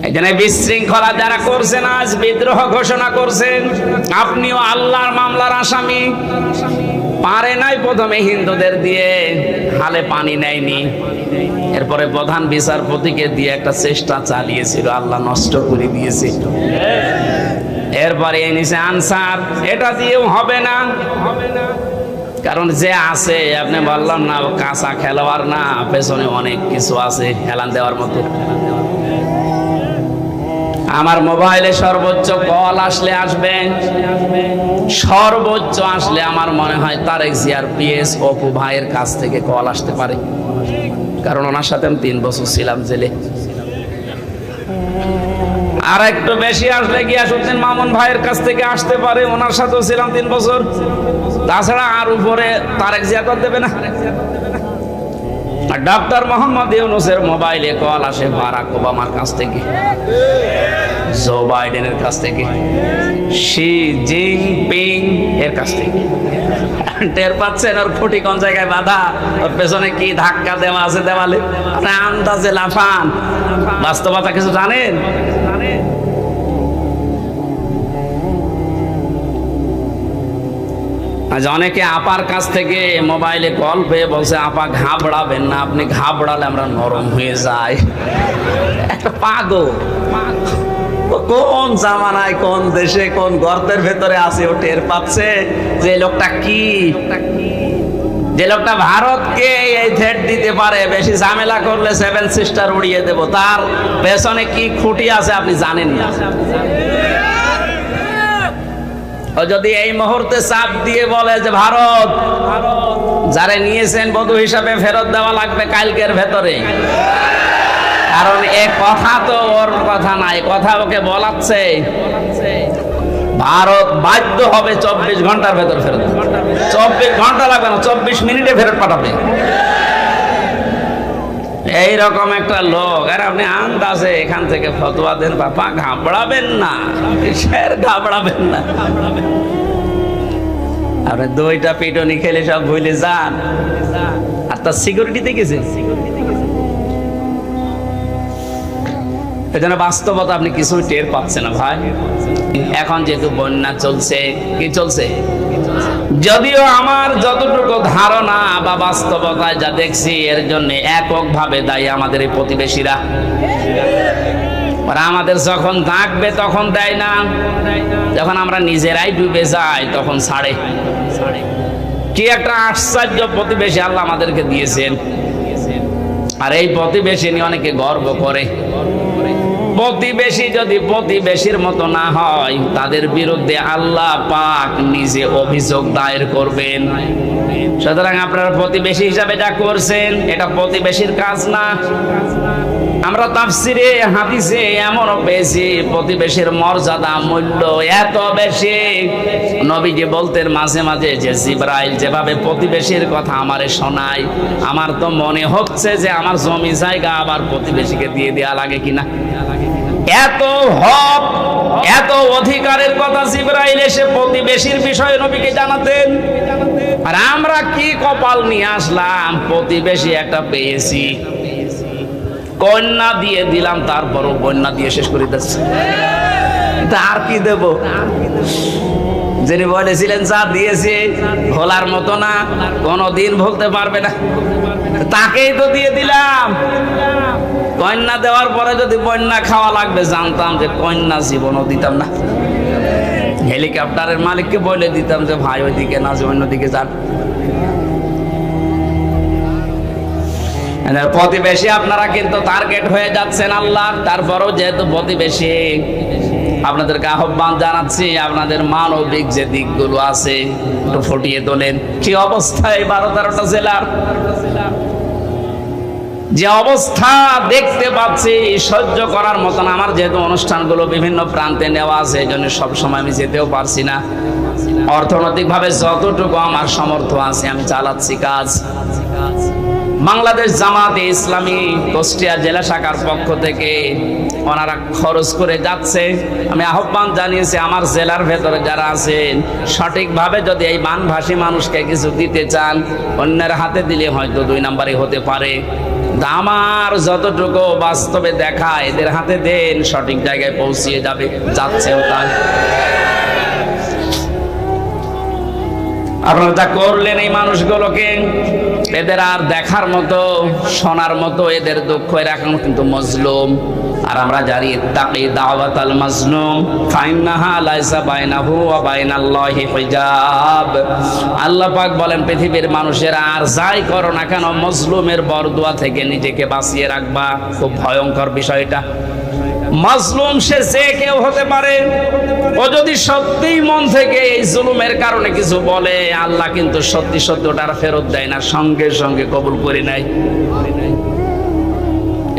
এই জন্য বিশৃঙ্খলা যারা করছেন, আজ বিদ্রোহ ঘোষণা করছেন, আপনিও আল্লাহর মামলার আসামি। পারে নাই প্রথমে হিন্দুদের দিয়ে, হালে পানি নেয়নি, এরপরে প্রধান বিচারপতিকে দিয়ে একটা চেষ্টা চালিয়েছিল, আল্লাহ নষ্ট করে দিয়েছে। এরপরে এনেছে আনসার, এটা দিয়েও হবে না, কারণ যে আছে, আপনি বললাম না কাঁচা খেলোয়াড় না, পেছনে অনেক কিছু আছে হেলান দেওয়ার মতো। আমার মোবাইলে সর্বোচ্চ কল আসলে আসবে, সর্বোচ্চ আসলে আমার মনে হয় তারেক জিয়ার পিএস অপু ভাইয়ের কাছ থেকে কল আসতে পারে, কারণ ওনার সাথে আমি 3 বছর ছিলাম জেলে। আর একটু বেশি আসলে গিয়াসউদ্দিন মামুন ভাইয়ের কাছ থেকে আসতে পারে, ওনার সাথেও ছিলাম 3 বছর। তাছাড়া আর উপরে তারেক জিয়া কল দেবে না। আর ডক্টর মোহাম্মদ ইউনূসের মোবাইলে কল আসে বারাক ওবামার কাছ থেকে, জো বাইডেনের কাছ থেকে, শি জিনপিং এর কাছ থেকে। টের পাচ্ছেন ওর খুঁটি কোন জায়গায় বাঁধা, ওর পেছনে কি ধাক্কা দেওয়া আছে দেওয়ালে, আন্দাজে লাফান। বাস্তবতা কিছু জানেন? আজ অনেকে আপার কাছ থেকে মোবাইলে কল পেয়ে বলছে, আপা ঘাবড়াবেন না, আপনি ঘাবড়ালে আমরা নরম হয়ে যাই। একটা পাগল, কোন জামানায় কোন দেশে কোন গর্তের ভেতরে আছে ও টের পাচ্ছে যে লোকটা কি, যে লোকটা ভারতকে এই থ্রেট দিতে পারে, বেশি ঝামেলা করলে 7 সিস্টার উড়িয়ে দেব, তার পেছনে কি খুঁটি আছে আপনি জানেন না। ও যদি এই মুহূর্তে চাপ দিয়ে বলে যে ভারত যারে নিয়েছেন বধূ হিসাবে ফেরত দেওয়া লাগবে কালকের ভেতরে, কারণ এ কথা তো ওর কথা নাই, কথা ওকে বলাচ্ছে, ভারত বাধ্য হবে 24 ঘন্টার ভেতর ফেরত। 24 ঘন্টা লাগবে না, 24 মিনিটে ফেরত পাঠাবে। এইরকম একটা লোক, আর আপনি আন্দাজে এখান থেকে ফতোয়া দেন, বাবা ঘাবড়াবেন না, ঘাবড়াবেন না। আপনি 2টা পিটনি খেলে সব ভুলে যান, আর তার সিকিউরিটিতে গেছেন। এজন্য বাস্তবতা আপনি কিছুই টের পাচ্ছেন না ভাই। এখন যেহেতু বন্যা চলছে, কি চলছে, যদিও আমার যতটুকু ধারণা বা বাস্তবতায় যা দেখছি, এর জন্য এককভাবে দায়ী আমাদের এই প্রতিবেশীরা। আমাদের যখন ডাকবে তখন দেয় না, যখন আমরা নিজেরাই ডুবে যাই তখন ছাড়ে। কি একটা আশ্চর্য প্রতিবেশী আল্লাহ আমাদেরকে দিয়েছেন, আর এই প্রতিবেশী নিয়ে অনেকে গর্ব করে। প্রতিবেশী যদি প্রতিবেশীর মতো না হয়, তাদের বিরুদ্ধে আল্লাহ পাক নিজে অভিযোগ দায়ের করবেন। সুতরাং আপনারা প্রতিবেশী হিসাবে যা করছেন, এটা প্রতিবেশীর কাজ না। আমরা তাফসিরে হাদিসে এমনও পেয়েছি, প্রতিবেশীর মর্যাদা মূল্য এত বেশি, নবীজি বলতেন মাঝে মাঝে যে জিবরাইল যেভাবে প্রতিবেশীর কথা আমারে শোনায়, আমার তো মনে হচ্ছে যে আমার জমি জায়গা আবার প্রতিবেশীকে দিয়ে দেওয়া লাগে কিনা। এত হক, এত অধিকারের কথা জিবরাইল এসে প্রতিবেশীর বিষয়ে নবীকে জানাতেন। আর আমরা কি কপাল নিয়ে আসলাম, প্রতিবেশী একটা পেয়েছি, কন্যা দিয়ে দিলাম, তারপরও বন্যা দিয়ে শেষ করে দিচ্ছে। আর কি দেব? যিনি বলেছিলেন যা দিয়েছে ভোলার মতো না, কোনদিন ভুলতে পারবে না, তাকেই তো দিয়ে দিলাম। কন্যা দেওয়ার পরে যদি বন্যা খাওয়া লাগবে, জানতাম যে কন্যা জীবনও দিতাম না। হেলিকপ্টারের মালিককে বলে দিতাম যে ভাই ওইদিকে না, যে অন্যদিকে যান। প্রতিবেশী আপনারা কিন্তু টার্গেট হয়ে যাচ্ছেন আল্লাহ। তারপরও যেহেতু প্রতিবেশী, আপনাদেরকে আহ্বান জানাচ্ছি, আপনাদের মানবিক যে দিকগুলো আছে একটু ফুটিয়ে তোলেন। কি অবস্থায় 12-13টা জেলার যে অবস্থা দেখতে পাচ্ছি, সহ্য করার মতন। আমার যেহেতু অনুষ্ঠানগুলো বিভিন্ন প্রান্তে নেওয়া আছে, এই জন্য সবসময় আমি যেতেও পারছি না। অর্থনৈতিকভাবে যতটুকু আমার সামর্থ্য আছে আমি চালাচ্ছি কাজ। বাংলাদেশ জামাতে ইসলামী কুষ্টিয়া জেলা শাখার পক্ষ থেকে ওনারা খরচ করে যাচ্ছে। আমি আহ্বান জানিয়েছি, আমার জেলার ভেতরে যারা আছেন, সঠিকভাবে যদি এই বানভাসী মানুষকে কিছু দিতে চান, অন্যের হাতে দিলে হয়তো 2 নাম্বারই হতে পারে। আমার যতটুকু বাস্তবে দেখা এদের হাতে দেন, সঠিক জায়গায় পৌঁছিয়ে যাবে, যাচ্ছেও তাই। আপনারা যা করলেন এই মানুষগুলোকে, এদের আর দেখার মতো শোনার মতো এদের দুঃখ, এরা এখন কিন্তু মজলুম। আর আমরা জানি ইত্তাকি দাওয়াতাল মাজলুম ফাইন্নাহা লাইসা বাইনাহু ওয়া বাইনাল্লাহি হিজাব। আল্লাহ পাক বলেন পৃথিবীর মানুষেরা আর যাই করো না কেন মজলুমের বরদুয়া থেকে নিজেকে বাঁচিয়ে রাখবা। খুব ভয়ঙ্কর বিষয়টা। মাজলুম সে যে কেউ হতে পারে, ও যদি সত্যিই মন থেকে এই জুলুমের কারণে কিছু বলে, আল্লাহ কিন্তু সত্যি সত্যি ওটা ফেরত দেয় না, সঙ্গে সঙ্গে কবুল করে নেয়।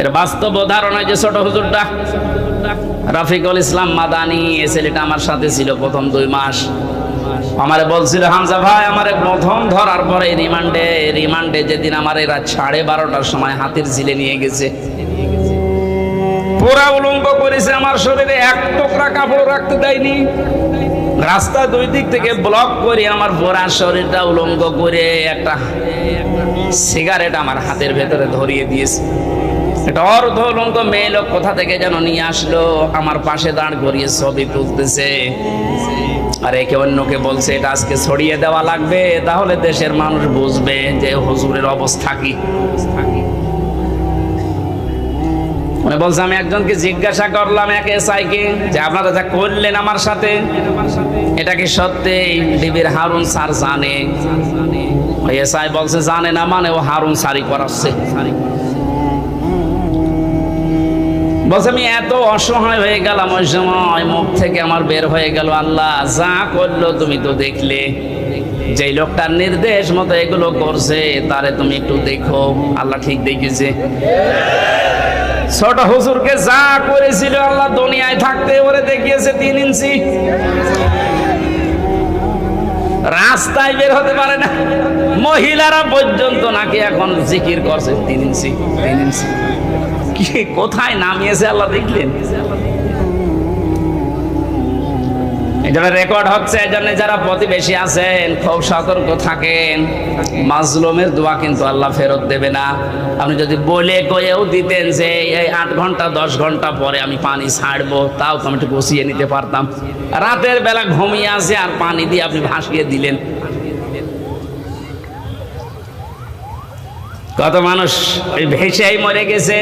এর বাস্তব উদাহরণ যে ছোট হুজুরটা রফিকুল ইসলাম মাদানী, এই ছেলেটা আমার সাথে ছিল প্রথম 2 মাস। আমারে বলছিল, হামজা ভাই আমারে প্রথম ধরার পরে রিমান্ডে যেদিন আমার এরা 12:30টার সময় হাতির ঝিলে নিয়ে গেছে, পুরা উলঙ্গ করেছে, আমার শরীরে এক টুকরা কাপড় রাখতে দেয়নি, রাস্তা 2 দিক থেকে ব্লক করে আমার পুরা শরীরটা উলঙ্গ করে একটা সিগারেট আমার হাতের ভেতরে ধরিয়ে দিয়েছে। এটা অর্ধ উলঙ্গ মেয়ে লোক কোথা থেকে যেন নিয়ে আসলো, আমার পাশে দাঁড় করিয়ে ছবি তুলতেছে। আর একে অন্যকে বলছে এটা আজকে ছড়িয়ে দেওয়া লাগবে, তাহলে দেশের মানুষ বুঝবে যে হুজুরের অবস্থা কি। উনি বলছে, আমি একজনকে জিজ্ঞাসা করলাম এক এসআইকে যে আপনারা যা করলেন আমার সাথে, এটা কি সত্যি ডিবির হারুন স্যার জানে? ওই এসআই বলছে জানে না, মানে ও হারুন স্যারই করাচ্ছে। বলছে আমি এত অসহায় হয়ে গেলাম ওই সময়, মুখ থেকে আমার বের হয়ে গেল, আল্লাহ যা করলো তুমি তো দেখলে, যে লোকটার নির্দেশ মতো এগুলো করছে তারে তুমি একটু দেখো। আল্লাহ ঠিক দেখেছে। ছোট হুজুরকে যা করেছিল আল্লাহ দুনিয়ায় থাকতে ওরে দেখিয়েছে 3 ইঞ্চি, রাস্তায় বের হতে পারে না। মহিলারা পর্যন্ত নাকি এখন জিকির করছে 3 ইঞ্চি 3 ইঞ্চি। কি কোথায় নামিয়েছে আল্লাহ দেখলেন? এটা রেকর্ড হচ্ছে। এজন্য যারা প্রতিবেশী আছেন খুব সতর্ক থাকেন। মাজলুমের দোয়া কিন্তু আল্লাহ ফেরত দেবে না। আপনি যদি বলে কয়েও দিতেন যে এই 8 ঘন্টা 10 ঘন্টা পরে আমি পানি ছাড়বো, তাও তো আমি একটু বসিয়ে নিতে পারতাম। রাতের বেলা ঘুমিয়ে আসে আর পানি দিয়ে আপনি ভাসিয়ে দিলেন। কত মানুষ ওই ভেসেই মরে গেছে।